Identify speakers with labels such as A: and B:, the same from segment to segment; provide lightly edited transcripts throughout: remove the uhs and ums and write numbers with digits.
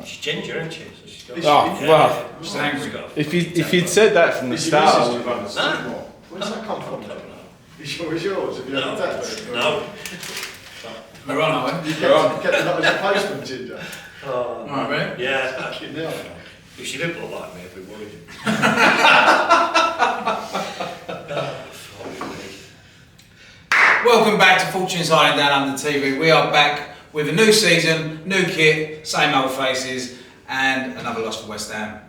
A: She's ginger, isn't she? So she's got
B: well,
A: she's angry.
B: If you'd said that from the start, I would have understood more.
C: Where's that come from? Is yours? Have you ever tested?
A: No.
D: We're on, aren't we?
C: You kept it up as a postman, Ginger.
D: Alright, ready?
A: Yeah.
C: Fucking hell.
A: If she didn't look like me, I'd be worried.
D: Welcome back to Fortunes Hiding Down Under TV. We are back with a new season, new kit, same old faces, and another loss for West Ham.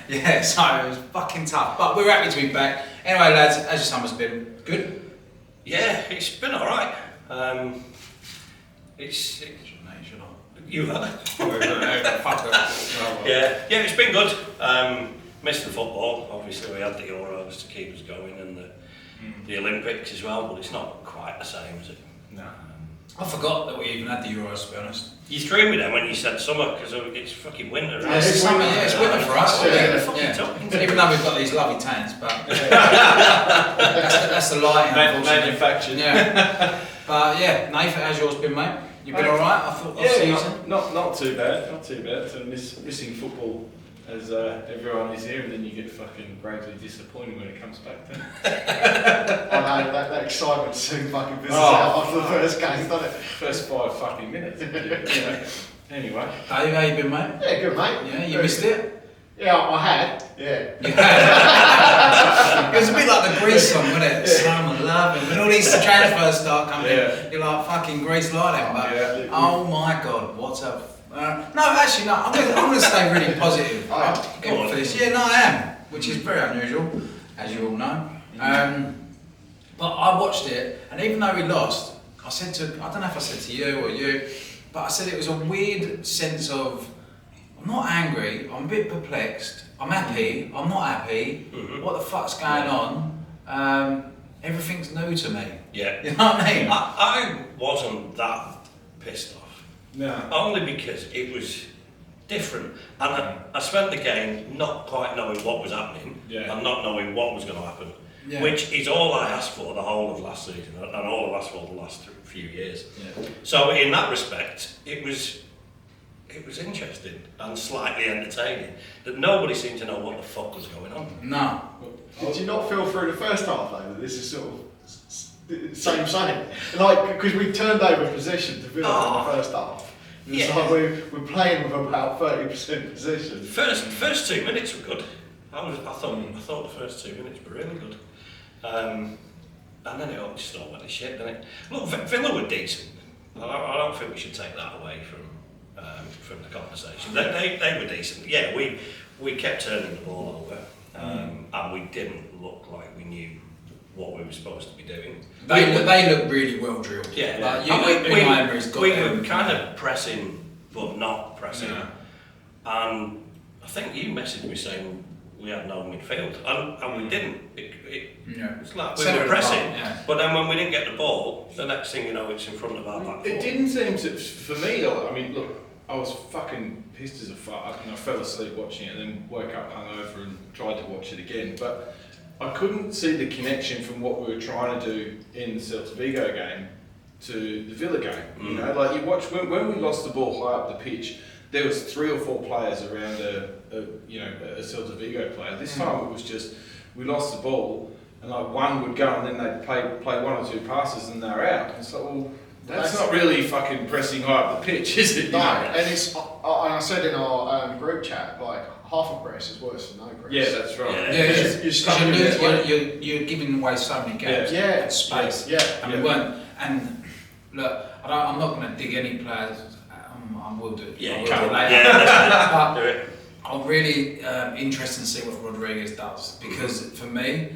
D: Yeah, so it was fucking tough, but we're happy to be back. Anyway, lads, as your summer's been good?
A: Yeah, it's been alright. You are. Yeah, it's been good. Missed the football. Obviously, we had the Euros to keep us going, and the Olympics as well. But it's not quite the same, is it?
D: No. I forgot that we even had the Euros, to be honest.
A: You threw me then when you said summer because it's fucking winter.
D: Yeah, it's summer. Yeah, it's winter for us.
A: Yeah.
D: Even though we've got these lovely tans, but that's the lighting.
B: Manufactured.
D: Yeah. But yeah, Nathan, how's yours been, mate? You been alright? I thought season.
B: Not too bad. Not too bad. So missing football as everyone is here, and then you get fucking gravely disappointed when it comes back to.
C: I know that excitement soon fucking fizzles out after the first game, doesn't it?
B: First 5 fucking minutes. Anyway.
D: Dave, how you been, mate?
C: Yeah, good mate.
D: Yeah, you missed it?
C: Yeah, I had. Yeah.
D: You had. It was a bit like the Grease song, wasn't it? Summer loving. When all these transfers start coming in, you're like fucking Grease like them. But oh my god, what's up? No, actually, no. I'm going to stay really positive. Go on for this. Yeah, no, I am, which is very unusual, as you all know. But I watched it, and even though we lost, I don't know if I said to you or you, but I said it was a weird sense of, I'm not angry, I'm a bit perplexed, I'm happy, I'm not happy, what the fuck's going on? Everything's new to me.
A: Yeah.
D: You know what I mean?
A: I wasn't that pissed off.
B: No.
A: Only because it was different. And I spent the game not quite knowing what was happening and not knowing what was going to happen. Yeah. Which is all I asked for the whole of last season and all I've asked for the last few years. Yeah. So in that respect, it was interesting and slightly entertaining that nobody seemed to know what the fuck was going on.
D: No.
C: Did you not feel through the first half though that this is sort of same? Like, because we turned over possession to Villa in the first half. It's like we're playing with about 30% possession.
A: First 2 minutes were good. I thought the first 2 minutes were really good. And then it all just all went to shit, didn't it? Look, Villa were decent. I don't think we should take that away from the conversation. They were decent. Yeah, we kept turning the ball over, and we didn't look like we knew what we were supposed to be doing.
D: They look really well drilled.
A: Yeah,
D: like,
A: we were kind of pressing, but not pressing. Yeah. And I think you messaged me saying we had no midfield, and we didn't. It's like we were pressing, but then when we didn't get the ball, the next thing you know, it's in front of our back.
B: It didn't seem to, for me, I mean, look, I was fucking pissed as a fuck, and I fell asleep watching it, and then woke up hungover and tried to watch it again, but I couldn't see the connection from what we were trying to do in the Celta Vigo game to the Villa game. You know, like you watch when we lost the ball high up the pitch, there was 3 or 4 players around a Celta Vigo player. This time it was just we lost the ball and like one would go and then they'd play 1 or 2 passes and they're out. And it's like, well, that's not really fucking pressing high up the pitch, is it?
C: No, and it's. I said in our group chat, like half a press is worse than no press.
B: Yeah, that's right.
D: Yeah, you're giving away so many gaps.
C: Yeah,
D: space.
C: Yeah,
D: and we weren't. And look, I'm not going to dig any players. I will do it.
A: Yeah,
D: do it. I'm really interested to see what Rodriguez does because for me,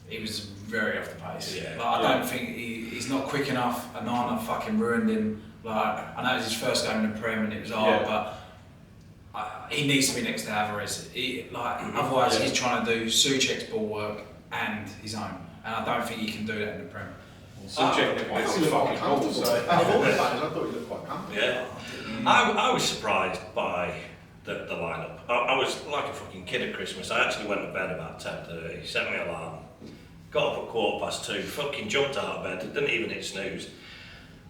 D: he was very off the pace. Yeah. Like, I don't think he's not quick enough. Anana fucking ruined him. Like, I know it was his first game in the Prem and it was hard, but he needs to be next to Alvarez. Otherwise, he's trying to do Souček's ball work and his own, and I don't think he can do that in the Prem.
B: Souček
C: I thought he looked quite comfortable.
A: Yeah, I was surprised by the lineup. I was like a fucking kid at Christmas. I actually went to bed about 10:30, set my alarm, got up at 2:15, fucking jumped out of bed, didn't even hit snooze.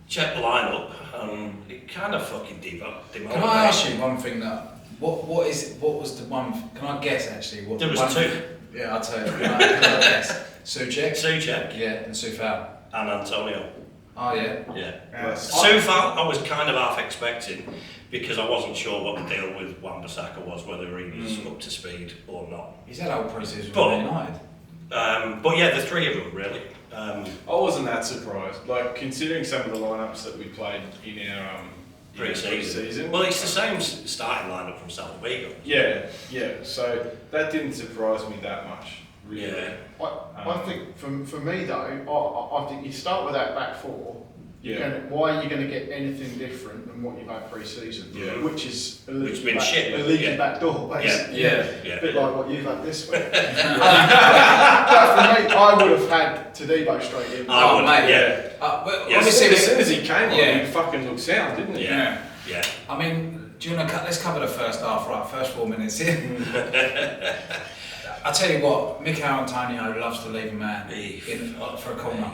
A: checked the lineup, and it kind of fucking demotivated.
D: Can I ask you one thing that what was the one? Can I guess actually? What
A: There was
D: one,
A: two.
D: Yeah, I'll tell you. Can I guess? Souček.
A: Yeah,
D: and Soufal.
A: and Antonio.
D: Oh yeah.
A: Yeah. Soufal, I was kind of half expecting because I wasn't sure what the deal with Wan-Bissaka was, whether he was up to speed or not.
D: He's had old pre-season
A: But-
D: with United.
A: But yeah, the three of them really.
B: I wasn't that surprised. Like, considering some of the lineups that we played in our pre-season.
A: Well, it's the same starting lineup from Celta Vigo.
B: Yeah. So that didn't surprise me that much, really.
A: Yeah.
C: I think for me though, I think you start with that back four.
B: Yeah.
C: Why are you going to get anything different than what you've had pre-season?
B: Yeah.
C: Which is a
A: Which
C: leaky
A: been shit.
C: a leaky back door, basically.
B: Yeah.
C: A bit like what you've had this week. But for me, I would have had Todibo straight in.
A: I would,
D: mate.
A: yeah.
D: Well,
A: Yes.
D: obviously,
B: As soon as he came on,
D: Yeah.
B: he fucking looked sound, didn't he?
A: Yeah.
D: I mean, do you want to let's cover the first half, right? First 4 minutes in. I tell you what, Mikel Antonio loves to leave a man for a corner.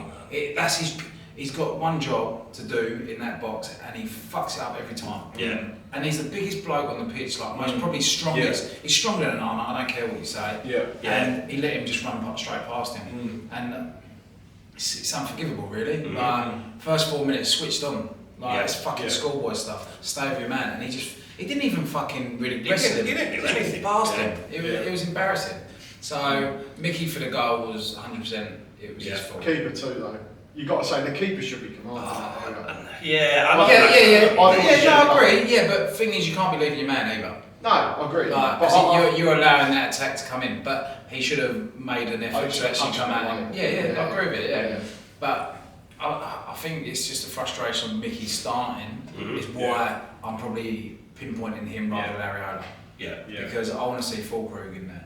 D: That's his. He's got one job to do in that box, and he fucks it up every time.
A: Yeah.
D: And he's the biggest bloke on the pitch, like most probably strongest.
B: Yeah.
D: He's stronger than Arnold. I don't care what you say.
B: Yeah.
D: And he let him just run straight past him, and it's unforgivable, really. Like, first 4 minutes switched on. Like it's fucking schoolboy stuff. Stay with your man, and he didn't even fucking really wrestle him.
A: He didn't do
D: Just
A: anything.
D: past
A: Yeah.
D: him. It was embarrassing. So Mickey for the goal was 100%. It was his fault.
C: Keeper too though. You got to say the keeper should be commanding.
A: Yeah,
D: I agree. Yeah, but the thing is, you can't be leaving your man either.
C: No, I agree.
D: Like,
C: But
D: you're allowing that attack to come in, but he should have made an effort to actually come out. I agree with it. Yeah. But I think it's just a frustration of Mickey starting. Is why I'm probably pinpointing him rather than Areola.
A: Yeah.
D: Because I want to see Fulkrug in there.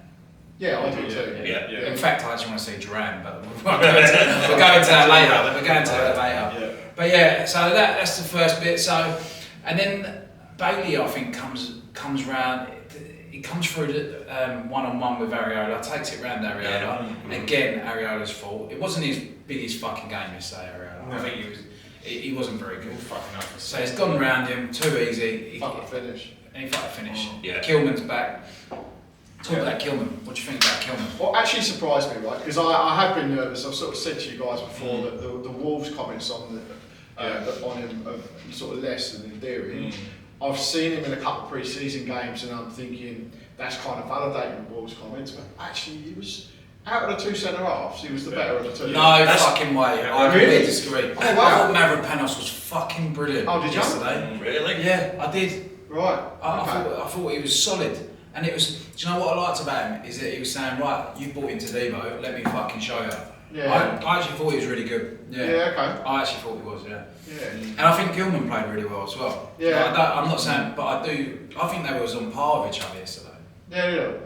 C: Yeah, I do too.
A: Yeah.
D: In fact, I actually want to see Duran, but we're going to that later. But yeah, so that's the first bit. So, and then Bailey, I think, comes round. He comes through the one-on-one with Areola, takes it round Areola. Again, Areola's fault. It wasn't his biggest fucking game yesterday, Areola. I think he wasn't very good. So he's gone round him, too easy.
C: Fucking finish.
D: And he fucking finished.
A: Yeah.
D: Kilman's back. Talk about Kilman. What do you think about Kilman?
C: Well, actually surprised me, right? Because I have been nervous. I've sort of said to you guys before that the Wolves comments on on him are sort of less than endearing. I've seen him in a couple of pre-season games, and I'm thinking that's kind of validating the Wolves comments. But actually, he was out of the two centre halves. He was the better of the two.
D: No fucking way. I
C: Really?
D: really disagree.
C: Oh,
D: I
C: wow.
D: thought Mavropanos was fucking brilliant.
C: Oh, did you?
D: yesterday.
A: Really?
D: Yeah, I did.
C: Right.
D: I thought he was solid. And it was, do you know what I liked about him? Is that he was saying, right, you bought into Devo, let me fucking show you.
C: Yeah.
D: I actually thought he was really good. Yeah.
C: Okay.
D: I actually thought he was, yeah.
C: Yeah.
D: And I think Gilman played really well as well.
C: Yeah.
D: I'm not saying, but I think they was on par with each other yesterday.
C: Yeah.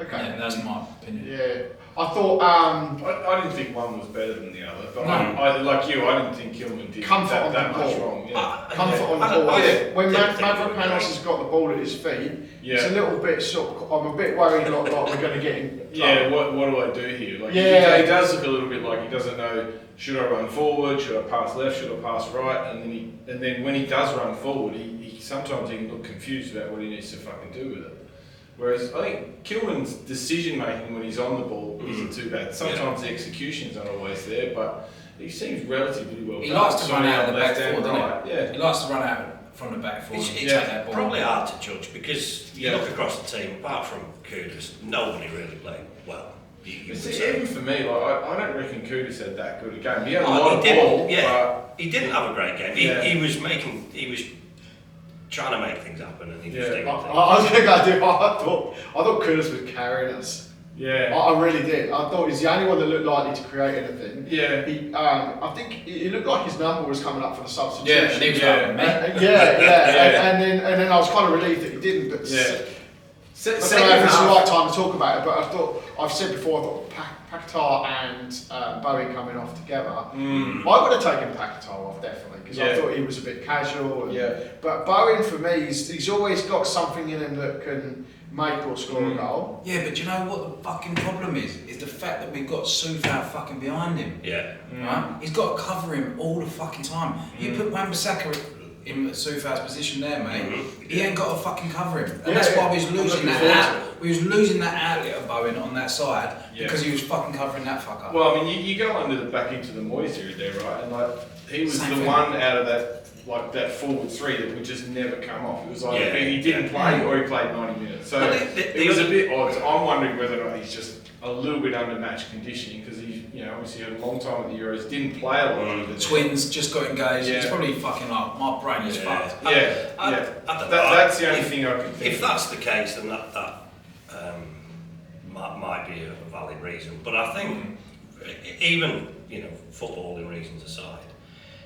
C: Okay.
D: Yeah, that's my opinion.
C: Yeah. I thought
B: I didn't think one was better than the other, but
D: No.
B: I like you, I didn't think Kilman did
C: Comfort on
B: that
C: the
B: much
C: ball.
B: wrong. Yeah.
C: comfort on the
A: I-
C: ball.
A: I-
C: When
A: didn't think
C: Mavropanos
A: it
C: has got the ball at his feet,
B: Yeah.
C: it's a little bit sort of, I'm a bit worried like we're going to get him.
B: Yeah, what do I do here? Like,
C: Yeah.
B: he does look a little bit like he doesn't know, should I run forward, should I pass left, should I pass right, and then when he does run forward, he sometimes he can look confused about what he needs to fucking do with it. Whereas I think Kilman's decision making when he's on the ball isn't too bad. Sometimes the execution's not always there, but he seems relatively well.
D: He likes to run out of the back
B: left and
D: four, doesn't
B: right.
D: he?
B: Yeah.
D: He likes to run out from the back four.
A: It's
D: and take that ball.
A: probably hard to judge because you
B: Yeah.
A: look across the team, apart from Kudus, nobody really played well. You
B: But
A: would
B: see,
A: say.
B: even for me, like I don't reckon Kudus had that good a game. He had a
A: Oh,
B: lot
A: he
B: of
A: didn't,
B: ball,
A: yeah. He didn't have a great game.
B: Yeah.
A: He was trying to make things happen, and he was doing things.
C: I think I do. I thought Kudus was carrying us.
B: yeah.
C: I really did. I thought he's the only one that looked likely to create anything.
B: Yeah.
C: He, I think he looked like his number was coming up for the substitution.
D: Yeah, and he was like,
C: Yeah. And then I was kind of relieved that he didn't. But
B: Yeah.
C: I don't know if it's the right time to talk about it, but I thought, I've said before, I thought Paquetá and Bowie coming off together. I would have taken Paquetá off, definitely, because I thought he was a bit casual. But Bowie, for me, he's always got something in him that can make or score a goal.
D: Yeah, but you know what the fucking problem is? Is the fact that we've got Soufal fucking behind him.
A: Yeah.
D: Right? He's got to cover him all the fucking time. You put Wan-Bissaka in Soufal's position there, mate. He ain't got to fucking cover him. And that's why we was losing that out. We was losing that outlet of Bowen on that side because he was fucking covering that fucker.
B: Well, I mean, you go back into the Moyes era there, right? And like he was
D: Same
B: the
D: thing.
B: one out of that forward three that would just never come off. It was like he didn't play or he played 90 minutes. So it was a bit odd. I'm wondering whether or not he's just a little bit under match conditioning because he, obviously had a long time at the Euros, didn't play a lot over there.
D: Twins just got engaged. It's probably fucking like my brain is fucked.
A: I don't know.
B: That's the only thing I can think.
A: If that's the case, then that might be a valid reason. But I think even footballing reasons aside,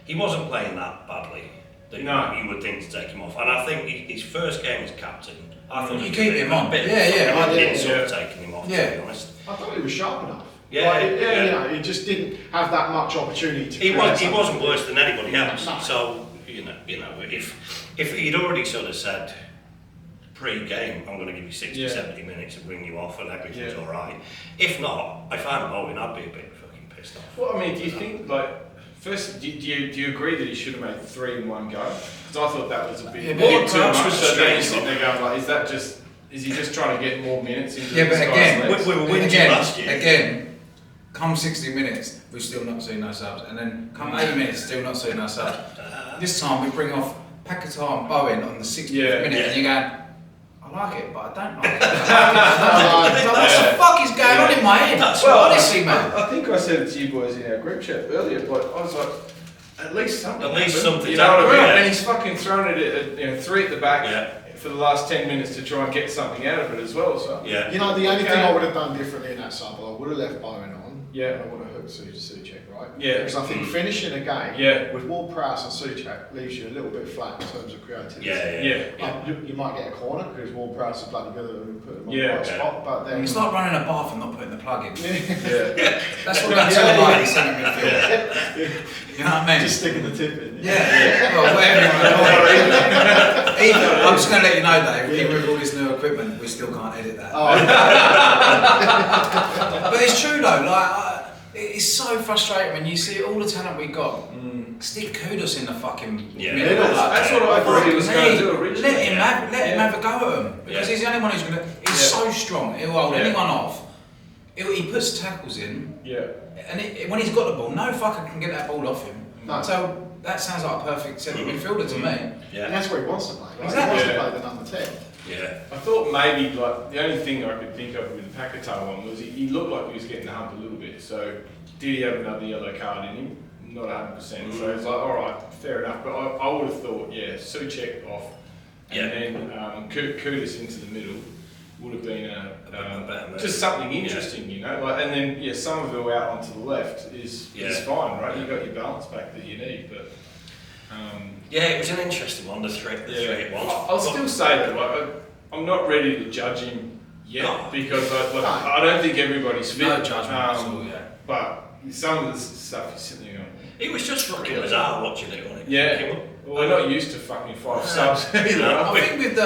A: he wasn't playing that badly that you would think to take him off. And I think his first game as captain, I thought
D: you keep him on.
A: I did. Taking him off, to be honest.
C: I thought he was sharp enough. He just didn't have that much opportunity to. He
A: wasn't worse than anybody else. No. So if he'd already sort of said pre-game, I'm going to give you 60, 70 minutes and bring you off, and everything's all right. If not, if I'm Owen, I'd be a bit fucking pissed off.
B: Well, I mean, do you think first, do you agree that he should have made 3 in one go? Because I thought that was a bit too much. So then you're sitting there going, like, is he just trying to get more minutes into
D: but again,
A: we were winning last year.
D: Again, come 60 minutes, we've still not seen no subs, and then come 80 minutes, still not seen no subs. This time we bring off Paquetá and Bowen on the 60th minute, and you're going, I like it, but I don't like it. What the fuck is going on in my head? Honestly, man.
B: I think I said it to you boys in our group chat earlier, but I was like, at least something.
A: At least something.
B: You know what I mean? And he's fucking thrown it at 3 at the back for the last 10 minutes to try and get something out of it as well. So
C: the only thing I would have done differently in that sub, I would have left Bowen on. And I would have hooked Souček, right? Because I think finishing a game with Ward-Prowse and Souček leaves you a little bit flat in terms of creativity. You might get a corner because Ward-Prowse is bloody good and put them on the right spot, but then
D: it's like running a bath and not putting the plug in. That's what I tell my centre midfield. You know what I mean?
C: Just sticking the tip in.
D: Well, whatever you want. I'm just going to let you know, Dave, even with all this new equipment, we still can't edit that. But it's true though, it's so frustrating when you see all the talent we got. Stick Kudos in the fucking middle.
B: That's what I thought he was going to do originally.
D: Let him have a go at him because he's the only one who's going to. He's so strong. He'll hold anyone off. He puts tackles in. And when he's got the ball, no fucker can get that ball off him. No. So that sounds like a perfect centre midfielder to me.
C: And that's where he wants to play. Right?
D: Exactly.
C: He wants to play the number 10.
B: I thought maybe the only thing I could think of with the Paquetá one was he looked like he was getting the hump a little bit. So did he have another yellow card in him? Not 100%. So it's like, all right, fair enough. But I would have thought, Souček off, and then Kudos into the middle would have been just something interesting, and then Somerville out onto the left is fine, right? You got your balance back that you need, but.
A: It was an interesting one, the three at once.
B: I'll still say that, I'm not ready to judge him yet because I don't think everybody's fit.
D: No judgment at all,
B: But some of the stuff he's sitting there going.
A: It was just fucking bizarre watching it, wasn't it?
B: Yeah. Well, we're not used to fucking 5 subs.
D: I think with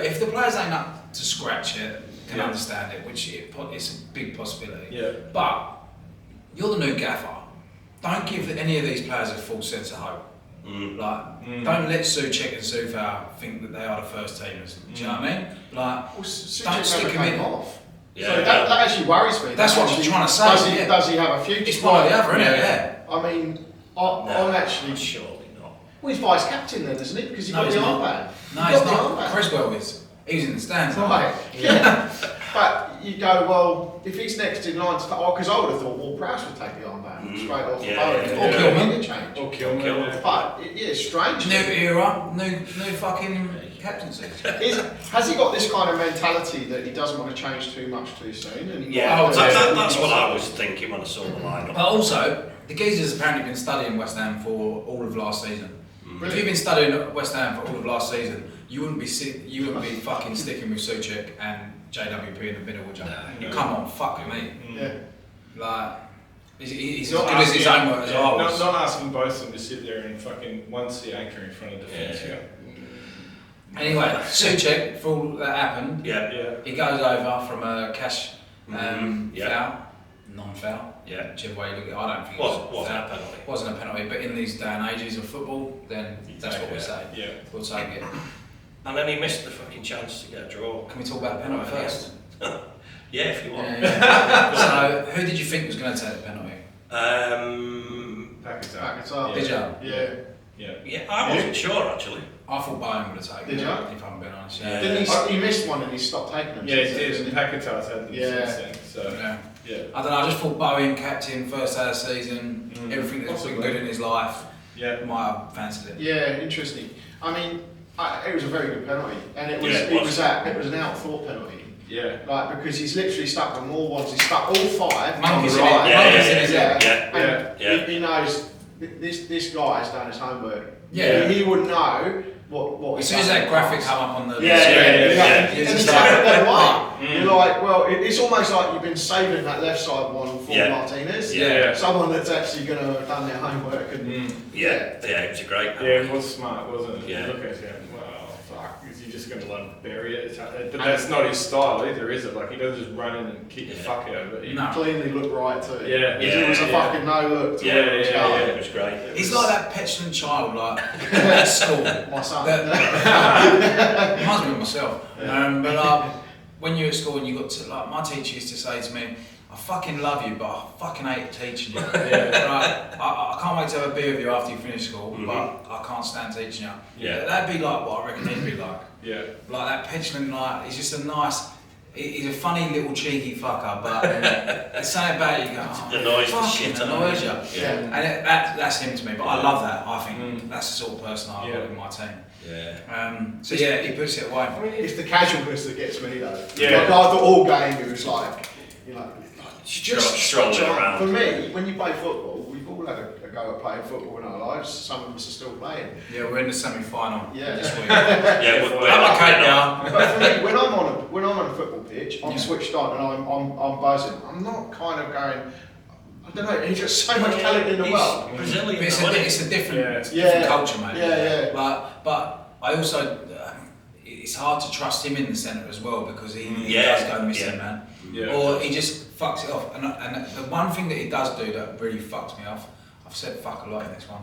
D: if the players ain't up to scratch it, can understand it, which it's a big possibility.
B: Yeah.
D: But you're the new gaffer. Don't give any of these players a full sense of hope. Don't let Souček and Soufal think that they are the first teamers. Do you know what I mean? Don't stick them in.
C: Off. So that actually worries me.
D: That's what I'm trying to say.
C: Does he have a future?
D: It's one or the other, isn't it?
C: I mean, I'm actually
A: surely not.
C: Well, he's vice captain then, isn't he? Because he got the armband.
D: No, he's not. Creswell is. He's in the stands.
C: Right. But you go, well, if he's next in line to start, because I would have thought Ward-Prowse would take the armband straight off the boat.
D: Or Kilman.
C: Change.
B: Or Kilman.
C: But it's strange.
D: New era, new fucking captaincy.
C: Has he got this kind of mentality that he doesn't want to change too much too soon? And
A: that's what I was thinking when I saw the lineup.
D: But also, the geezer's apparently been studying West Ham for all of last season. If you've been studying West Ham for all of last season, you wouldn't be fucking sticking with Souček and JWP in the middle, would you?
A: No.
D: Come on, fuck with me.
C: Yeah.
D: Like, he's as
B: Not
D: good as his
B: asking-
D: homework as I was.
B: Not asking both of them to sit there and fucking one sea anchor in front of defence.
A: Yeah.
D: Anyway, Souček, for all that happened,
B: Yeah.
D: he goes over from a cash
A: Yeah.
D: foul, non-foul.
A: Yeah.
D: Whichever way you look at it, I don't think it
A: Wasn't
D: was
A: a penalty.
D: Wasn't a penalty, but in these day and ages of football, then that's what we say.
B: Yeah.
D: We'll take it.
A: And then he missed the fucking chance to get a draw.
D: Can we talk about the penalty first?
A: Yeah, if you want.
D: Yeah. So, who did you think was going to take the penalty?
B: Pack it up.
C: Back it up.
D: Did you?
C: Yeah.
A: Yeah, I wasn't sure actually.
D: I thought Bowen would have taken
C: Did
D: it,
C: you?
D: if I'm being honest.
A: Yeah.
C: Didn't he missed one and he stopped taking them.
B: Yeah, it
C: since
B: did.
C: then,
B: Packet's had them
C: Yeah.
B: since then. So,
D: Yeah.
B: yeah.
D: I don't know, I just thought Bowen, captain, first day of the season, everything that's been
B: Possibly.
D: good in his life,
B: Yeah.
D: might have fancied it.
C: Yeah, interesting. I mean, it was a very good penalty, and it was
A: Yeah,
C: it was an out-thought penalty.
B: Yeah.
C: Like, because he's literally stuck them all once. He's stuck all five.
D: Monkeys
C: on
D: in
C: the
D: it.
C: right.
D: Monkeys in his head.
A: Yeah.
C: And
A: Yeah.
C: He knows this guy has done his homework.
D: Yeah.
C: He would know what.
D: As
C: he's
D: soon as
C: done.
D: that graphic come up on the
C: Yeah,
D: screen,
C: exactly.
D: you're
C: And
D: just
C: it's
D: like,
C: like that one.
B: Mm.
C: You're like, well, it's almost like you've been saving that left side one for
A: Yeah.
C: Martinez.
B: Yeah.
C: Someone that's actually going to have done their homework and.
A: Yeah, it was a great.
B: Yeah, it was smart, wasn't it?
A: Yeah.
B: You look at it, well, fuck, is he just going to let him bury it? But that's not his style either, is it? Like, he doesn't just run in and kick the fuck out of it. He-
D: No.
C: Cleanly looked right too.
B: Yeah.
C: It was a
B: Yeah.
C: fucking no look to
B: Yeah,
C: where it was
B: yeah,
C: going.
A: It was great.
D: he's like that petulant child, like, at school.
C: My son.
D: Reminds me of myself.
C: Yeah.
D: But when you're at school and you got to, like, my teacher used to say to me, I fucking love you, but I fucking hate teaching you. Right? I can't wait to have a beer with you after you finish school, but I can't stand teaching you.
A: Yeah.
D: That'd be like what I reckon he'd be like.
B: Yeah.
D: Like that petulant, like, he's just a nice, he's a funny little cheeky fucker, but there's something about it you go, oh,
A: Annoys the
D: fucking
A: shit out of
D: annoys
A: you.
D: you.
C: Yeah.
D: And that's him to me, but I love that. I think that's the sort of person I want in my team.
A: Yeah.
D: So yeah, he puts it away.
B: I mean,
C: It's the casualness that gets me though.
B: Yeah.
C: Like after all game, it was like, you know,
A: Strolling around.
C: For me, when you play football, we've all had a go at playing football in our lives. Some of us are still playing.
D: Yeah, we're in the semi-final
C: Yeah.
D: this week.
A: Yeah, we're
D: Okay, now.
C: But for me, when I'm on a football pitch, I'm switched on and I'm buzzing. I'm not kind of going. I don't know. He's got so much talent in the world.
A: Brazilian.
D: But it's a different
C: Yeah.
D: culture, mate.
C: Yeah.
D: But I also, it's hard to trust him in the centre as well because he
A: Yeah.
D: does go missing,
A: Yeah.
D: man.
B: Yeah.
D: Or he just fucks it off. And the one thing that he does do that really fucks me off, I've said fuck a lot in this one,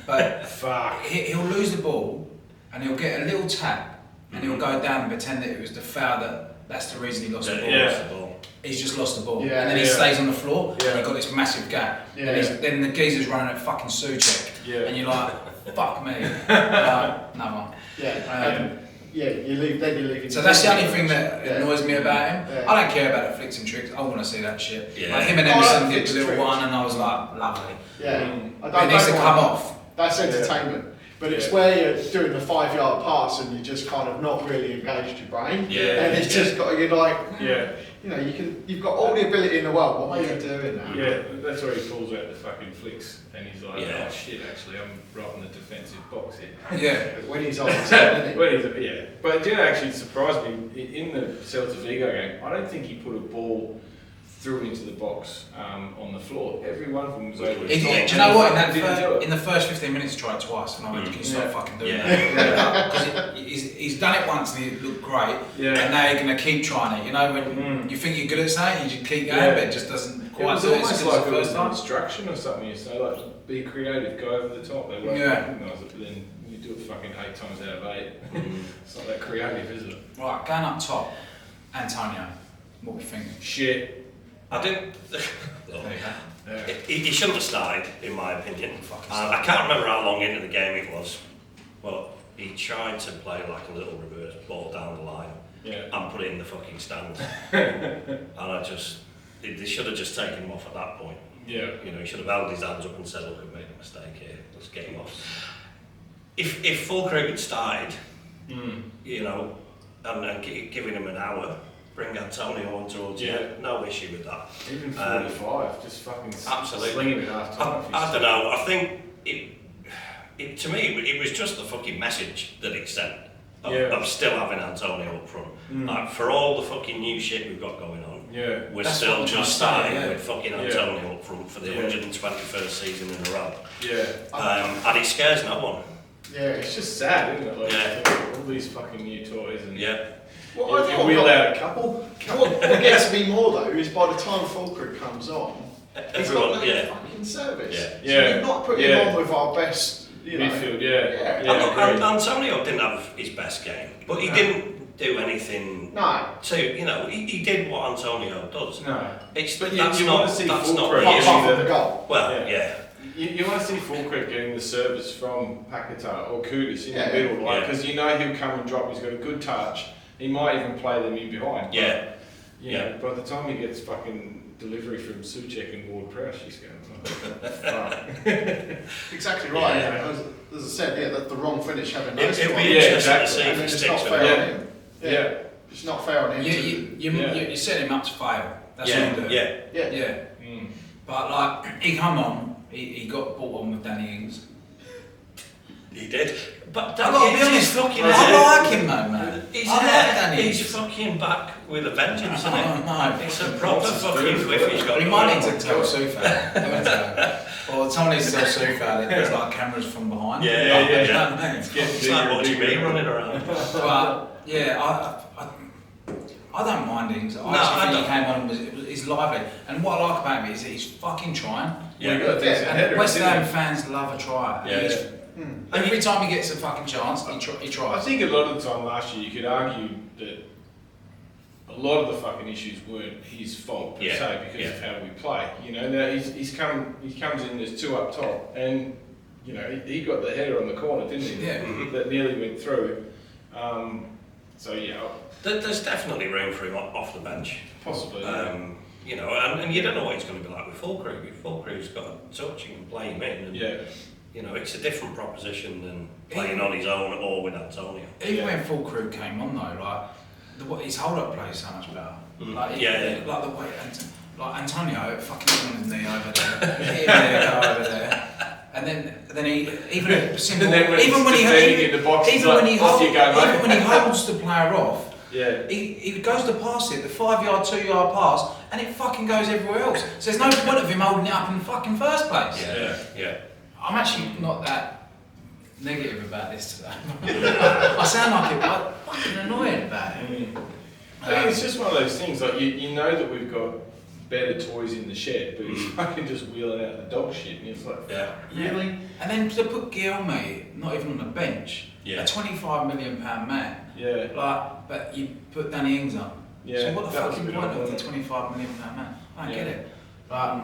D: but
B: fuck.
D: he'll lose the ball and he'll get a little tap and he'll go down and pretend that it was the foul that's the reason he lost the ball.
B: Yeah.
D: He's just lost the ball.
C: Yeah,
D: And then he
B: yeah.
D: stays on the floor
B: Yeah.
D: and you've got this massive gap.
C: Yeah.
D: And then the geezer's running at fucking Souček.
B: Yeah.
D: And you're like, fuck me. No one.
C: Yeah. You leave.
D: So that's the only thing that
C: Yeah.
D: annoys me about him.
C: Yeah.
D: I don't care about the flicks and tricks. I want to see that shit.
A: Yeah.
D: Like him and
C: I like
D: Emerson did
C: flicks
D: the
C: and
D: little
C: tricks.
D: one and I was like, lovely.
C: Yeah.
D: But it needs to come off.
C: That's entertainment. But it's
B: Yeah.
C: where you're doing the 5-yard pass and you just kind of not really engaged your brain.
A: Yeah.
C: And it's just got, you're like,
B: Yeah.
C: you know, you've got all the ability in the world. What are you doing now?
B: Yeah, that's where he pulls out the fucking flicks and he's like,
A: Yeah.
B: oh shit, actually, I'm right in the defensive box here.
D: Yeah.
C: When he's on the side, isn't he?
B: Well, yeah, but it did actually surprise me in the Celta Vigo game. I don't think he put a ball through into the box on the floor. Every one of them was able to
D: Do
B: stop.
D: you know what?
B: Didn't
D: In the first 15 minutes, he tried twice, and I went, "Can you stop
B: Yeah.
D: fucking doing
A: Yeah.
D: that?" Because he's done it once and he looked great,
B: Yeah.
D: and now you're gonna keep trying it. You know, when you think you're good at something, you just keep going,
B: Yeah.
D: but it just doesn't
B: It
D: quite
B: was
D: do it as
B: almost
D: good as
B: like
D: the
B: it was
D: first
B: an
D: time.
B: instruction or something. You say like, be creative, go over the top. They won't
D: Yeah.
B: recognise it, but then you do it fucking 8 times out of 8. It's not that creative, is it?
D: Right, going up top, Antonio. What we think?
B: Shit.
A: I didn't.
D: There you go.
B: Yeah.
A: He shouldn't have started, in my opinion.
D: Fucking
A: I can't remember how long into the game it was. Well, he tried to play like a little reverse ball down the line
B: Yeah.
A: and put it in the fucking stands. And they should have just taken him off at that point.
B: Yeah.
A: You know, he should have held his hands up and said, look, I've made a mistake here, let's get him off. If Fulkrug had started, you know, and giving him an hour, bring Antonio on towards you, no issue with that.
B: Even 45, just fucking sling him at half time.
A: I don't know, I think it to me, it was just the fucking message that it sent. I'm still having Antonio up front. Like, for all the fucking new shit we've got going on, we're
D: That's
A: still
D: what I'm
A: just
D: trying to say,
A: starting with fucking Antonio up front for the 121st season in a row. And it scares no one.
B: Yeah, it's just sad, isn't it? Like, all these fucking new toys and
C: Well,
B: you wheel out a couple.
C: What gets me more though is by the time Fulkrug comes on, he's got no fucking service. So we've not put him on with our best,
B: midfield.
A: Antonio didn't have his best game, but he didn't do anything.
C: No.
A: So he did what Antonio does.
B: No.
A: But
B: you want to see Fulkrug
C: apart from the goal.
A: Well,
B: You want to see Fulkrug getting the service from Paquetá or Kudus in the middle, because you know he'll come and drop. He's got a good touch. He might even play them in behind. But, by the time he gets fucking delivery from Souček and Ward Prowse, he's going.
C: Exactly right. As I said, that's the wrong finish having those.
A: It'll be interesting to see
C: and
A: if
C: then
A: he
C: it's not
A: sticks
C: fair
A: with
C: on him. It's not fair on him.
D: You set him up to fail. That's what you do.
A: Yeah.
D: But like he come on, he got brought on with Danny Ings.
A: He did. But
D: I gotta be honest, I like him though, man.
A: He's fucking back with a vengeance, isn't it?
D: No,
A: it's a proper fucking whiff he's got.
D: We might need to tell Soufal. Or someone needs to tell Soufal that there's like cameras from behind.
A: It's like watching me running around.
D: But I don't mind Ings. I think he came on and he's lively. And what I like about him is that he's fucking trying. And West Ham fans love a try. Every time he gets a fucking chance, he tries.
B: I think a lot of the time last year you could argue that a lot of the fucking issues weren't his fault per se because of how we play. Now he comes in, there's two up top, and he got the header on the corner, didn't he? That nearly went through.
A: There's definitely room for him off the bench.
B: Possibly.
A: And you don't know what he's going to be like with Fulkrug. If Fulkrug's got a touch, you can play him in. And, it's a different proposition than playing on his own or with Antonio.
D: Even when Fulkrug came on though, his hold-up play is so much better. Like the way, like Antonio fucking on his knee over there, go over there, and then he even simple, even when he holds the player off. He goes to pass it, the 5-yard, 2-yard pass, and it fucking goes everywhere else. So there's no point of him holding it up in the fucking first place. I'm actually not that negative about this today. I sound like it, but I'm fucking annoyed about it.
B: I think it's just one of those things, like you know that we've got better toys in the shed, but he's fucking just wheeling out the dog shit, and it's like, really?
D: And then to put Guilherme not even on the bench, a £25 million man, but you put Danny Ings on. So what the fuck is the point of the £25 million man? I don't get it. But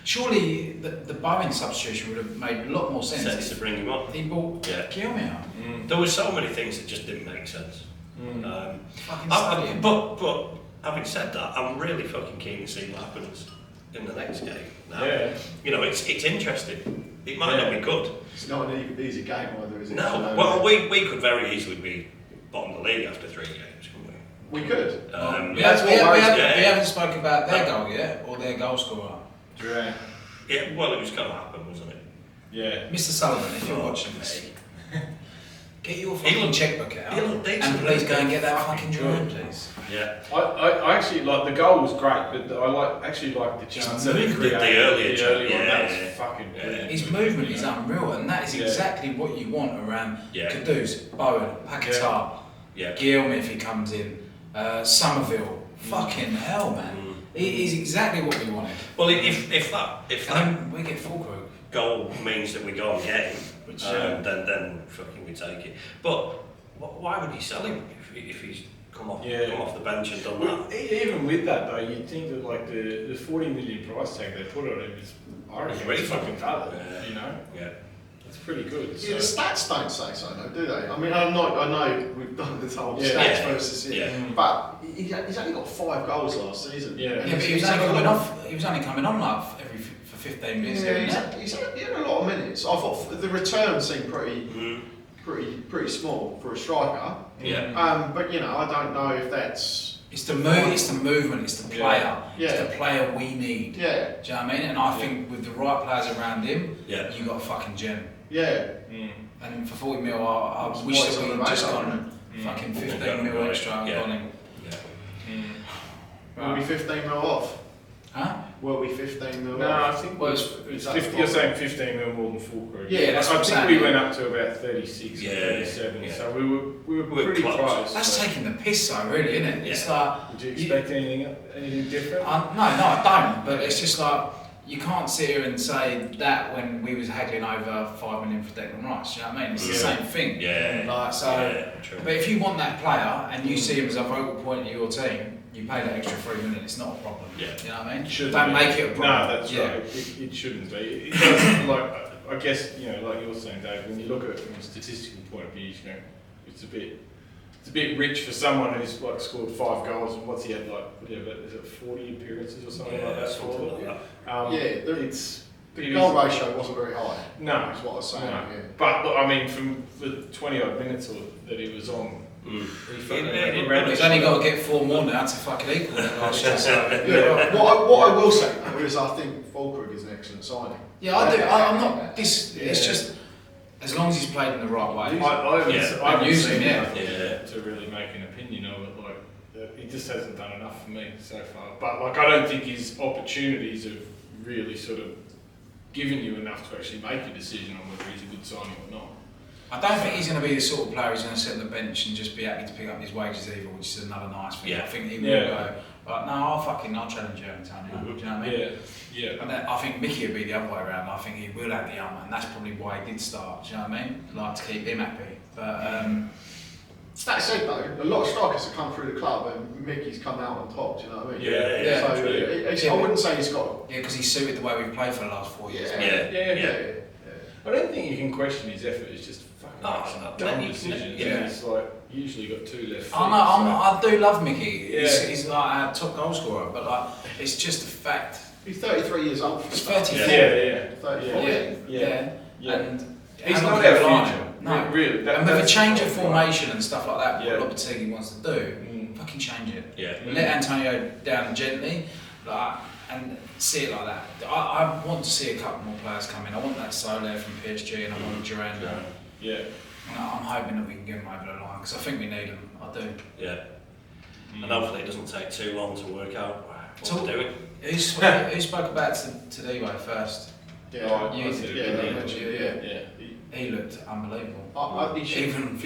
D: surely the Bowen substitution would have made a lot more sense
A: to bring him on.
D: He brought Guilherme on.
A: There were so many things that just didn't make sense.
D: Fucking
A: but having said that, I'm really fucking keen to see what happens in the next game. Now, it's interesting. It might not be good.
C: It's not an easy game either, is it?
A: No. Well, we could very easily be bottom of the league after 3 games, couldn't we?
C: We could.
D: We haven't spoken about their goal yet, or their goal scorer.
A: Yeah, well, it was going to happen, wasn't it?
B: Yeah.
D: Mr. Sullivan, if you're watching this, get your fucking checkbook out and please go and get that fucking drawing, please.
A: Yeah.
B: I actually like the goal was great, but I actually like the chance that he created.
A: The earlier
B: one. That was fucking brilliant.
D: His movement is unreal, and that is exactly what you want around Kudus, Bowen, Paquetá, Guilherme if he comes in, Somerville. Fucking hell, man. He's exactly what we wanted.
A: Well, if that
D: we get Fulkrug
A: goal means that we go and get him, then fucking we take it. But why would you sell him if he's come off the bench and done that?
B: Even with that though, you'd think that like the 40 million price tag they put on him is, I reckon, it's fucking valid.
A: Yeah.
B: It's pretty good.
C: Yeah, the stats don't say so, though, do they? I mean, I know we've done this whole stats versus but he's only got 5 goals last season.
D: But he was only coming on like for 15 minutes.
C: He's had a lot of minutes. I thought the return seemed pretty small for a striker. But I don't know if that's.
D: It's the movement, it's the player. It's the player we need. Do you know what I mean? And I think with the right players around him, you got a fucking gem. And for 40 mil, I wish that we had just gone Fucking 15 mil extra on him.
C: Were we 15 mil off?
D: Huh?
C: Were we 15 mil
B: No,
C: off?
B: I think
D: Well,
B: it's 50, you're saying 15 mil more than Fulcrum.
C: Yeah,
D: that's
B: I
D: what I'm
B: think
D: saying.
B: we went up to about 36
A: Yeah,
B: or 37,
A: yeah.
B: so we were
A: We're
B: pretty
A: close.
B: close.
D: That's
B: so.
D: taking the piss though, really, isn't it? It's like...
B: Would you expect anything different?
D: No, I don't, but it's just like, you can't sit here and say that when we was haggling over 5 million for Declan Rice, you know what I mean? It's the same thing.
A: Yeah.
D: Like, so,
A: True.
D: but if you want that player and you see him as a focal point of your team, you pay that extra 3 million, it's not a problem.
A: Yeah.
D: You know what I mean?
B: Shouldn't
D: Don't
B: be.
D: make it a problem.
B: No, that's
D: Yeah.
B: right. It shouldn't be. It does, like, I guess, like you're saying, Dave, when you look at it from a statistical point of view, it's a bit rich for someone who's like scored 5 goals and what's he had is it 40 appearances or something like that?
A: Something like that.
C: The goal ratio wasn't very high.
B: No,
C: is what I was saying.
B: no.
C: Yeah.
B: But look, I mean, from the 20 odd minutes that he was on, he ran.
D: He's only got to get 4 more now to fucking equal it last year. So.
C: Yeah. What I will say though is I think Fulkrug is an excellent signing.
D: Yeah, I do. I'm not. It's just as long as he's played in the right way.
B: I haven't
D: use
B: seen
D: him,
B: enough
A: yeah.
B: to really make an opinion of it. He just hasn't done enough for me so far. But I don't think his opportunities have really sort of given you enough to actually make a decision on whether he's a good signing or not.
D: I don't think he's going to be the sort of player who's going to sit on the bench and just be happy to pick up his wages either, which is another nice thing.
A: Yeah.
D: I think he will go, but no, I'll challenge you, Antonio. Do you know what I mean?
B: Yeah.
D: And then I think Mickey would be the other way around. I think he will have the and that's probably why he did start. Do you know what I mean? Like to keep him happy. But
C: that said though, a lot of strikers have come through the club and Mickey's come out on top. Do you know what I mean?
A: Yeah.
C: So I wouldn't say he's got.
D: yeah, because he's suited the way we've played for the last 4 years.
A: Yeah.
B: I don't think you can question his effort. It's just fucking dumb decisions.
A: Yeah.
B: He's like usually got 2 left feet.
D: I do love Mickey.
B: Yeah.
D: He's like our top goal scorer, but like it's just a fact.
C: He's 33 years old.
D: He's 34.
B: Yeah.
C: 34.
B: Yeah.
D: And
B: He's
D: how
B: not
D: long do you rely
B: our
D: on
B: future.
D: him? No.
B: Really.
D: And with a change of formation and stuff like that,
B: Yeah.
D: what Lopetegui wants to do, fucking change it.
A: Yeah.
D: Let Antonio down gently, and see it like that. I want to see a couple more players come in. I want that Soler from PSG and I want Duran.
B: Yeah.
D: And I'm hoping that we can get him over the line because I think we need him. I do.
A: Yeah. And hopefully it doesn't take too long to work out what we're doing.
D: Who spoke about to Devo first?
C: Yeah.
B: Yeah.
D: He looked unbelievable.
C: He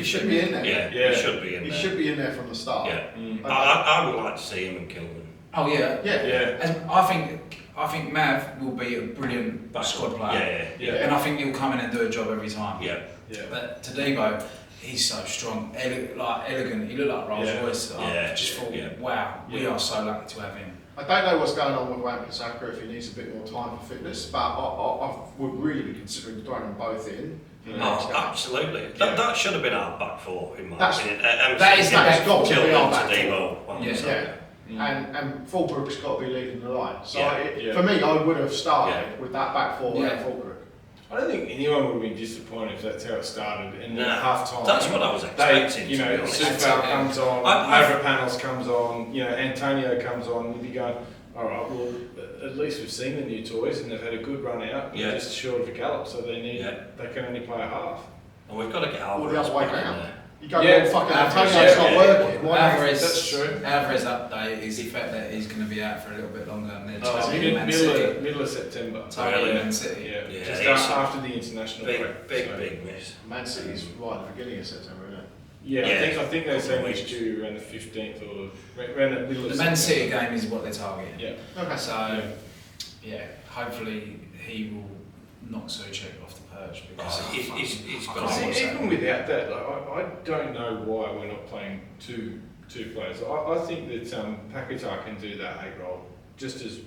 C: should be in there.
A: Yeah. He should be in
C: He
A: there.
C: should be in there from the start.
A: Yeah. I would like to see him and Kilman.
D: Oh yeah.
C: Yeah.
D: And I think Mav will be a brilliant squad player.
A: Yeah.
D: And I think he'll come in and do a job every time.
A: Yeah.
D: But Tadibo, he's so strong, elegant. He looked like Rolls Royce. I just thought, wow, we are so lucky to have him.
C: I don't know what's going on with Wan-Bissaka if he needs a bit more time for fitness, but I would really be considering throwing them both in.
A: Absolutely. That should have been our back 4 in my opinion.
D: That
C: has got to be our back 4.
A: Tadibo.
C: And Fulbrook's got to be leading the line. So
A: Yeah.
C: for me, I would have started with that back 4 and Fulbrook.
B: I don't think anyone would have been disappointed if that's how it started. And then at half time,
A: That's what I was expecting.
B: Sufal comes on, Mavropanos comes on, Antonio comes on. You'd be going, all right, well, at least we've seen the new toys and they've had a good run out.
A: Yeah.
B: Just short of a gallop, so they can only play a half.
A: And we've got to get
C: Or the
A: Alvarez
C: other way
A: back in
C: round.
A: there.
C: You go, fucking Antonio's not working.
B: That's true.
D: Alvarez update is the fact that he's going to be out for a little bit longer. And
B: Middle of September.
D: Totally Man City.
B: Yeah. Just after the international break.
A: Big miss.
C: Man City's right at the beginning of September, isn't it?
B: Yeah, I think they say it's due around the 15th or around the middle of
D: The Man City game is what they're targeting.
B: Yeah.
C: Okay.
D: So, hopefully he will knock Souček off the perch because
A: he's
D: I
A: got
D: can't watch that.
B: Even without that, I don't know why we're not playing two players. I think that Paquetá can do that 8 role just as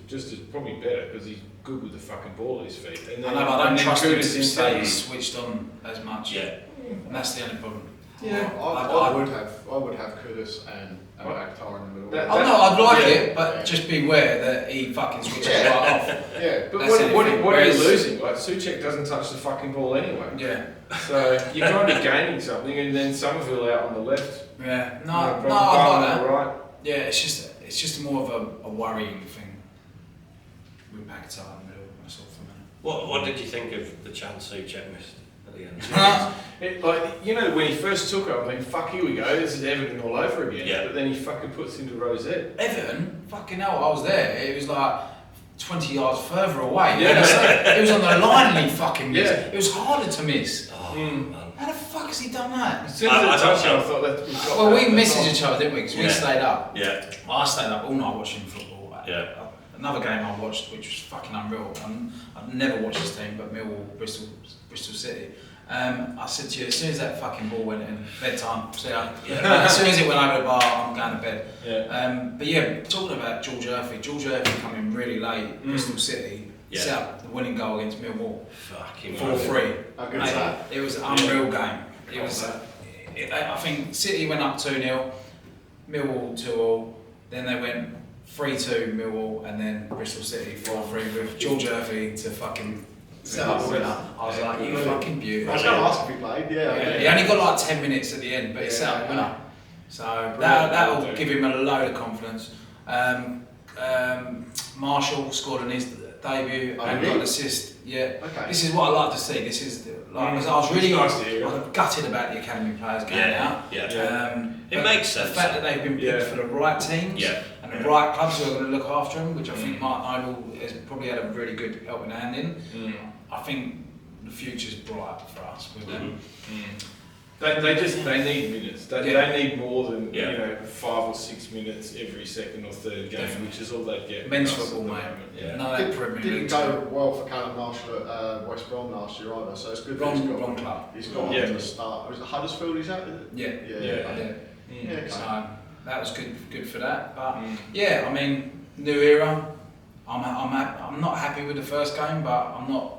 B: probably better because he's good with the fucking ball at his feet. And then,
D: I don't trust him to
B: Kudus
D: stay
B: in
D: switched on as much.
A: Yeah.
D: And that's the only problem.
C: Yeah, I would have Kudus and Akhtar in the middle.
D: I'd like it, but just beware that he fucking switches right off.
C: Yeah,
B: but
D: That's
B: what are you
D: Whereas-
B: losing? Like Souček doesn't touch the fucking ball anyway.
D: Yeah.
B: So you're kind of gaining something, and then Somerville out on the left.
D: Yeah. No,
B: I'd
D: I like
B: on
D: that.
B: the right.
D: Yeah, it's just more of a worrying thing with Paquetá in the middle. That's all for me.
A: What did you think of the chance Souček missed at the end.
B: When he first took it, I mean, fuck, here we go, this is Everton all over again.
A: Yeah.
B: But then he fucking puts into Rosette.
D: Everton, fucking hell, I was there. It was like 20 yards further away.
B: Yeah.
D: It was on the line and he fucking missed.
B: Yeah.
D: It was harder to miss.
A: Oh, man.
D: How the fuck has he done that?
B: As soon as I touched it, I thought that we've got
D: Well, we
B: that.
D: messaged each other, didn't we? Because we stayed up.
A: Yeah.
D: I stayed up all night watching football.
A: Yeah.
D: Another game I watched, which was fucking unreal. I've never watched this team, but Millwall, Bristol City. I said to you, as soon as that fucking ball went in, bedtime, see ya. As soon as it went over the bar, I'm going to bed.
B: Yeah.
D: But yeah, talking about George Murphy come in really late, Bristol City, set up the winning goal against Millwall.
A: Fucking
D: 4-3.
C: How good is that?
D: It was an unreal game. It was. I think City went up 2-0, Millwall 2-2, then they went 3-2 Millwall, and then Bristol City 4-3 with George Murphy to fucking set up the winner. I was like, you fucking beauty.
C: I was going to ask if he played, yeah.
D: He only got like 10 minutes at the end, but he set up the winner. So that'll give him a load of confidence. Marshall scored in his debut and got an assist. Yeah,
C: Okay.
D: this is what I like to see. This is like, I was really
B: Nice to hear.
D: like, gutted about the academy players going out.
A: It
D: but
A: makes sense.
D: The fact that they've been picked for the right teams and the right clubs who are going to look after them, which I think Mark Idle has probably had a really good helping hand in. I think the future's bright for us with them.
B: They need minutes. They need more than 5 or 6 minutes every second or third game, which is all they get.
D: Men's football, mate.
A: Yeah.
D: None of that Premier
C: Didn't
D: League.
C: go well for Callum Marshall at West Brom last year either, so it's good that
D: Wrong club.
C: he's got
B: Yeah.
C: on to start. Was it Huddersfield he's at? Is it?
D: Yeah.
C: Yeah. Okay.
D: So that was good for that. But yeah, I mean, new era. I'm not happy with the first game, but I'm not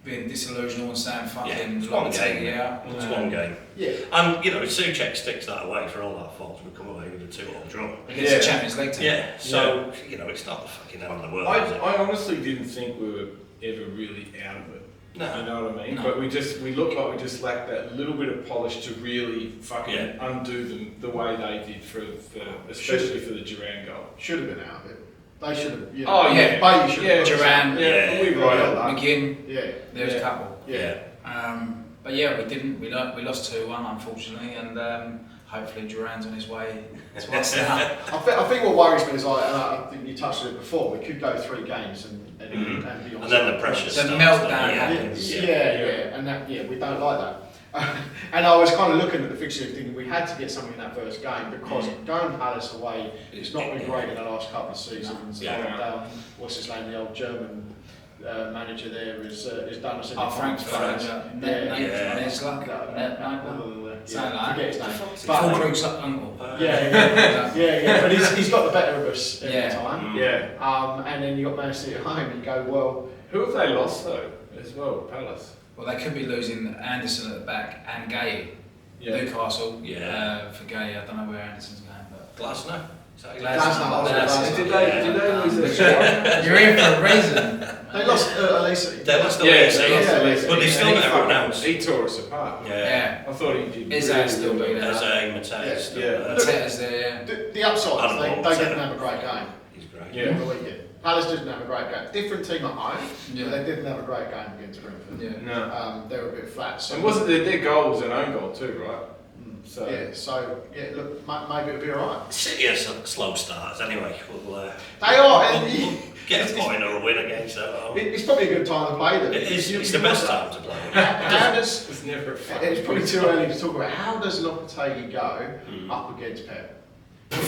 D: being disillusional and saying fucking
A: it's one game.
D: It's
A: one game.
C: Yeah.
A: And Souček sticks that away for all our faults. We come away with a 2-2 draw
D: against the Champions League team.
A: Yeah. So it's not the fucking end of the world.
B: I honestly didn't think we were ever really out of it.
A: No.
B: You know what I mean?
D: No.
B: But we looked like we just lacked that little bit of polish to really fucking undo them the way they did especially for the Duran goal.
C: Should have been out of it. They should have.
B: Bailey
C: should have.
D: Duran.
B: We right on that.
D: McGinn.
C: Yeah.
D: There's a couple.
A: Yeah.
D: But yeah, we didn't. We lost 2-1 unfortunately, and hopefully Duran's on his way to us now.
C: I think what worries me is I think you touched on it before. We could go 3 games and be on.
A: And then the pressure
D: The
A: starts.
D: meltdown happens.
C: And that, we don't like that. And I was kind of looking at the fixture thinking we had to get something in that first game because going Palace away, it's not been great in the last couple of seasons. What's his name? The old German manager there has done us in the
D: Frank's
C: forget his name.
D: Fulkrug's uncle.
C: But he's got the better of us every time.
B: Yeah.
C: And then you got Man City at home. You go, well,
B: Who have they lost though, as well? Palace.
D: Well, they could be losing Anderson at the back and Gay. Newcastle. For Gay, I don't know where Anderson's going, but
A: Glasgow.
C: Glasgow.
B: Did they lose their squad?
D: you're in for a reason.
C: They lost Elise.
A: They lost the league, but they still
B: And
A: got everyone else.
B: He tore us apart.
D: Yeah.
B: I thought he did.
D: Is that still being there?
A: Mateus.
D: Mateus there.
C: The upside, they didn't have a great game.
A: He's great.
B: Yeah.
C: The weekend. Palace didn't have a great game. Different team at home,
D: Yeah.
C: but they didn't have a great game against Brentford.
D: Yeah.
B: No.
C: They were a bit flat. So
B: And wasn't their goal was an own goal too, right? So
C: look, maybe it'll be alright.
A: City are slow starters anyway. We'll
C: They are, and
A: get a point or a win against them.
C: it's probably a good time to play them.
A: It's the best time to play.
C: How does
B: it's never.
C: it's probably too early to talk about how does Lopetegui go up against Pep?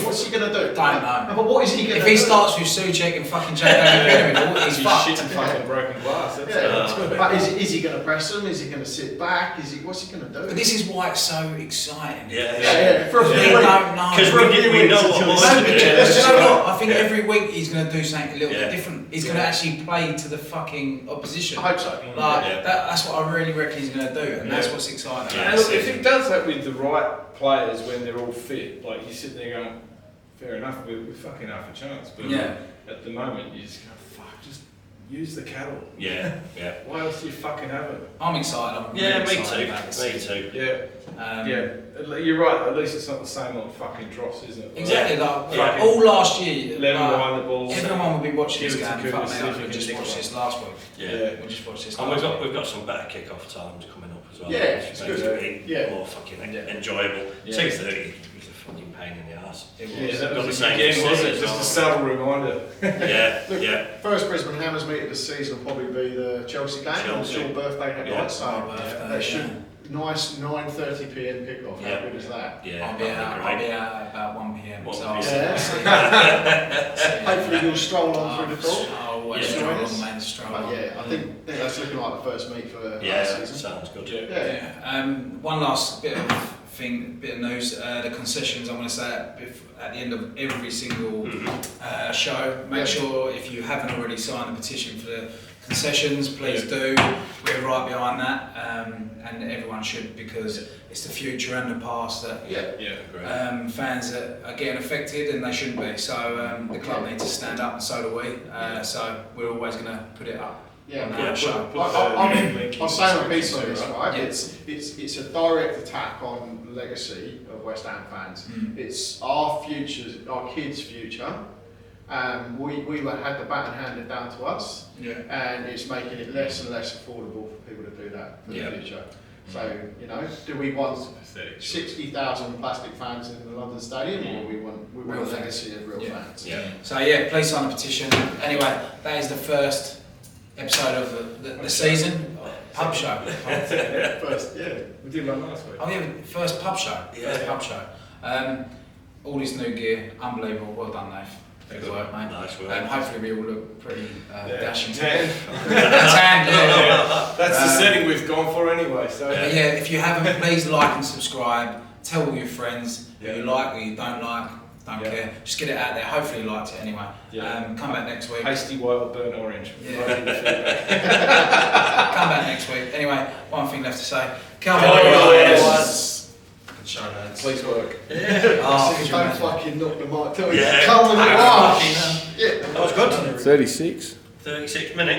C: What's he going to do?
D: Don't know.
C: No, but what is he going to
D: If
C: do?
D: he starts with Souček and fucking Jack David, he's
B: He's
D: fucked.
B: shit and fucking broken glass. That's it.
C: But is he going to press him? Is he going to sit back? What's he going to do?
D: But this is why it's so exciting.
C: For a few
D: We
C: weeks.
D: don't know.
A: Because we know what
C: until
A: we're
C: the
A: doing.
C: season.
D: You know what? I think every week he's going to do something a little bit
A: Yeah.
D: different. He's going to actually play to the fucking opposition.
C: I hope so.
D: That's what I really reckon he's going to do, and that's what's exciting.
A: Yeah.
B: And look, if he does that with the right players when they're all fit, like you're sitting there going, fair enough, we're fucking half a chance. But at the moment, you just go, fuck, just use the cattle.
A: Yeah.
B: Why else do you fucking have it?
D: I'm excited. I'm
A: Yeah,
D: really
A: me
D: excited
A: too.
D: about this
A: Me
D: season.
A: too.
B: Yeah, you're right. At least it's not the same old fucking dross, is it?
D: Exactly.
B: Yeah.
D: Like all last year,
B: Let them
D: like,
B: wind the balls.
D: everyone will be watching
B: Give
D: this
B: it to
D: game. Fuck
B: Cooper,
D: me,
B: see if
D: I
B: he
D: could
B: can
D: just
B: nick
D: watch
B: one.
D: this last week.
A: Yeah.
D: We just watched this
A: And
D: last
A: we've
D: week.
A: got some better kick-off times coming up as well.
C: Yeah, it's
A: It's
C: good.
A: to be
C: Yeah.
A: more fucking enjoyable.
B: Yeah.
A: 2:30 was a fucking pain in the arse.
D: It was.
B: Yeah, that
A: Got
B: was
A: the same
B: again, was
A: for
B: it?
A: City
B: Just a
A: as
B: subtle reminder.
A: Yeah.
C: First Brisbane Hammers meet of the season will probably be the Chelsea game.
A: Chelsea.
C: It's your birthday that
A: Yeah.
C: night, so
D: My birthday,
C: that should nice 9:30 p.m. kickoff.
A: Yeah.
C: How good is that?
A: Yeah.
D: I'll be out.
A: that'd
D: I'll
A: be
D: be
A: great.
D: out at about 1 p.m.
A: 1
D: So
A: p.m.
D: I'll
C: Yeah.
D: see.
C: Hopefully you'll stroll on through the door.
D: I'll always
C: Yeah.
D: stroll on, man. Stroll
C: But
D: on.
C: yeah, I think that's looking like the first meet for
A: Yeah,
C: last season.
A: sounds good.
C: Yeah.
D: One last bit of news. The concessions. I'm going to say at the end of every single show. Make
C: Yeah.
D: sure if you haven't already signed the petition for the concessions, please do. We're right behind that, and everyone should, because it's the future and the past that
B: Yeah, great.
D: fans are getting affected, and they shouldn't be. So the club needs to stand up, and so do we. So we're always going to put it up.
C: Yeah,
D: on
A: Yeah.
D: our show.
C: I'll say my piece on this, right?
D: Yeah.
C: It's a direct attack on the legacy of West Ham fans. It's our future, our kids' future. We had the baton handed down to us, and it's making it less and less affordable for people to do that for the future. So, do we want 60,000 plastic fans in the London Stadium, or we want
D: Real
C: a
D: fans.
C: legacy of real fans?
A: Yeah.
D: So please sign the petition. Anyway, that is the first episode of the season. Pub show.
C: First, yeah.
B: We did one last week.
D: Oh yeah, first pub show. First pub show. All this new gear, unbelievable. Well done, Dave. Good work, mate.
A: Nice work.
D: Hopefully we all look pretty dashing.
B: Tan.
D: Tan,
B: That's the setting we've gone for anyway. So
D: But yeah, if you haven't, please like and subscribe. Tell all your friends who you like, who you don't like. Don't care. Just get it out there. Hopefully you liked it anyway. Come back next week.
B: Hasty white or burnt orange.
D: Yeah.
B: Right, the feedback.
D: Come back next week. Anyway, one thing left to say. Come
A: Come
D: on,
A: on,
D: guys.
A: guys.
D: Good show, lads.
B: Please work.
D: Oh, could you
C: Don't
D: imagine?
C: fucking knock the mic. Tell me,
A: Yeah.
C: come on,
D: Fucking
C: wow.
D: hell.
C: Yeah.
A: That was good.
B: 36.
A: 36 minutes.